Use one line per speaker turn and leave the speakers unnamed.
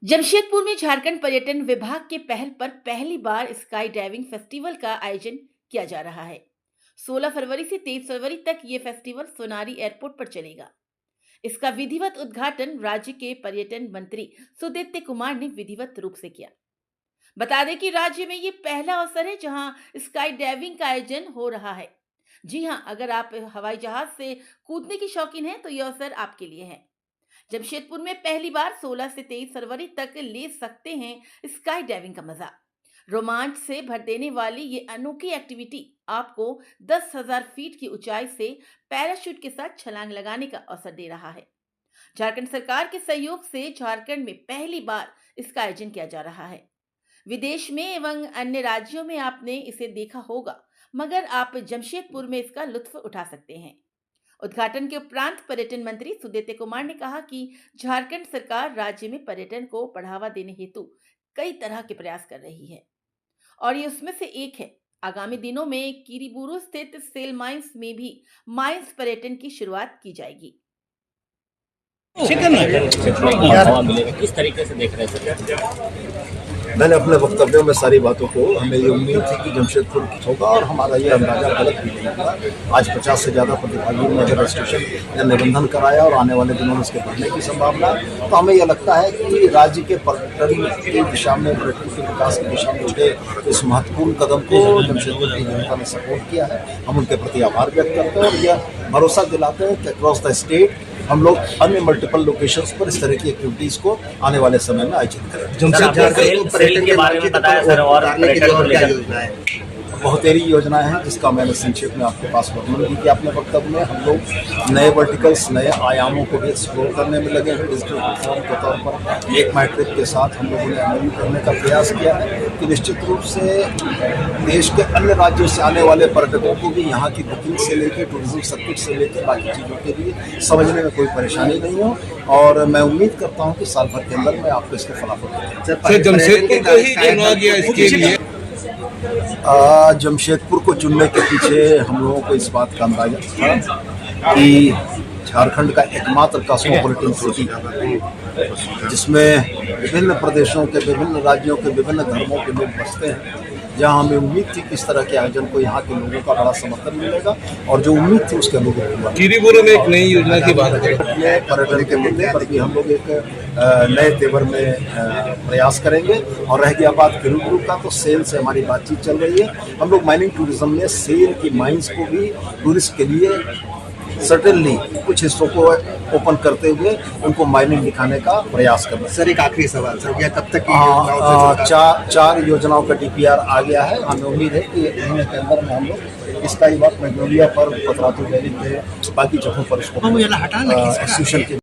जमशेदपुर में झारखंड पर्यटन विभाग के पहल पर पहली बार स्काई डाइविंग फेस्टिवल का आयोजन किया जा रहा है। 16 फरवरी से 23 फरवरी तक ये फेस्टिवल सोनारी एयरपोर्ट पर चलेगा। इसका विधिवत उद्घाटन राज्य के पर्यटन मंत्री सुदीप्त कुमार ने विधिवत रूप से किया। बता दें कि राज्य में ये पहला अवसर है जहां स्काई डाइविंग का आयोजन हो रहा है। जी हां, अगर आप हवाई जहाज से कूदने की शौकीन हैं तो यह अवसर आपके लिए है। जमशेदपुर में पहली बार 16 से 23 फरवरी तक ले सकते हैं स्काई डाइविंग का मजा। रोमांच से भर देने वाली ये अनोखी एक्टिविटी आपको 10,000 फीट की ऊंचाई से पैराशूट के साथ छलांग लगाने का अवसर दे रहा है। झारखंड सरकार के सहयोग से झारखंड में पहली बार इसका आयोजन किया जा रहा है। विदेश में एवं अन्य राज्यों में आपने इसे देखा होगा, मगर आप जमशेदपुर में इसका लुत्फ उठा सकते हैं। उद्घाटन के उपरांत पर्यटन मंत्री सुदीप्त कुमार ने कहा कि झारखंड सरकार राज्य में पर्यटन को बढ़ावा देने हेतु कई तरह के प्रयास कर रही है और ये उसमें से एक है। आगामी दिनों में किरीबुरू स्थित सेल माइंस में भी माइंस पर्यटन की शुरुआत की जाएगी।
किस तरीके से देख रहे हैं?
मैंने अपने वक्तव्यों में सारी बातों को, हमें ये उम्मीद थी कि जमशेदपुर होगा और हमारा ये अंदाजा गलत भी नहीं हुआ। आज 50 से ज़्यादा प्रतिभागियों ने रजिस्ट्रेशन या निबंधन कराया और आने वाले दिनों में इसके बढ़ने की संभावना है। तो हमें यह लगता है कि राज्य के पर्यटन की दिशा में, पर्यटन के विकास की दिशा में उठे इस महत्वपूर्ण कदम को जमशेदपुर की जनता ने सपोर्ट किया है। हम उनके प्रति आभार व्यक्त करते हैं और यह भरोसा दिलाते हैं कि अक्रॉस द स्टेट हम लोग अन्य मल्टीपल लोकेशंस पर इस तरह की एक्टिविटीज को आने वाले समय में आयोजित करेंगे।
पर्यटन के बारे में बताया सर, और पर्यटन को लेकर
बहुतेरी योजनाएं हैं जिसका मैंने संक्षेप में आपके पास वर्णन भी किया अपने वक्तव्य में। हम लोग नए वर्टिकल्स, नए आयामों को भी एक्सप्लोर करने में लगे हैं। डिजिटल प्लेटफॉर्म के तौर पर एक मैट्रिक के साथ हम लोगों ने अमल करने का प्रयास किया है कि निश्चित रूप से देश के अन्य राज्यों से आने वाले पर्यटकों को भी यहाँ की बुकिंग से लेकर, टूरिज्म सर्किट से लेकर बाकी चीज़ों के लिए समझने में कोई परेशानी नहीं हो। और मैं उम्मीद करता हूँ कि साल भर के अंदर मैं आपको इसके फलाफल
जमशेदपुर को ही चुना गया इसके लिए।
जमशेदपुर को चुनने के पीछे हम लोगों को इस बात का अंदाजा था कि झारखंड का एकमात्र कॉस्मोपॉलिटन सिटी जिसमें विभिन्न प्रदेशों के, विभिन्न राज्यों के, विभिन्न धर्मों के लोग बसते हैं, जहाँ हमें उम्मीद थी कि इस तरह के आयोजन को यहाँ के लोगों का बड़ा समर्थन मिलेगा और जो उम्मीद थी उसके अनुरूप
किरीबुरू में एक नई योजना की बात करें।
पर्यटन के मुद्दे पर भी हम लोग एक नए तेवर में प्रयास करेंगे। और रह गया बात किरीबुरू का, तो सेल से हमारी बातचीत चल रही है। हम लोग माइनिंग टूरिज्म में सेल की माइंस को भी टूरिस्ट के लिए सर्टेनली कुछ हिस्सों को ओपन करते हुए उनको माइनिंग दिखाने का प्रयास कर रहे हैं।
सर, एक आखिरी सवाल सर, क्या कब तक
चार योजनाओं का DPR आ गया है। हमें उम्मीद है कि एक महीने के अंदर में हम लोग इसका ही बात मैग्नोलिया पर, पतरातू वैली पे, बाकी जगहों पर इसको एक्सक्यूशन के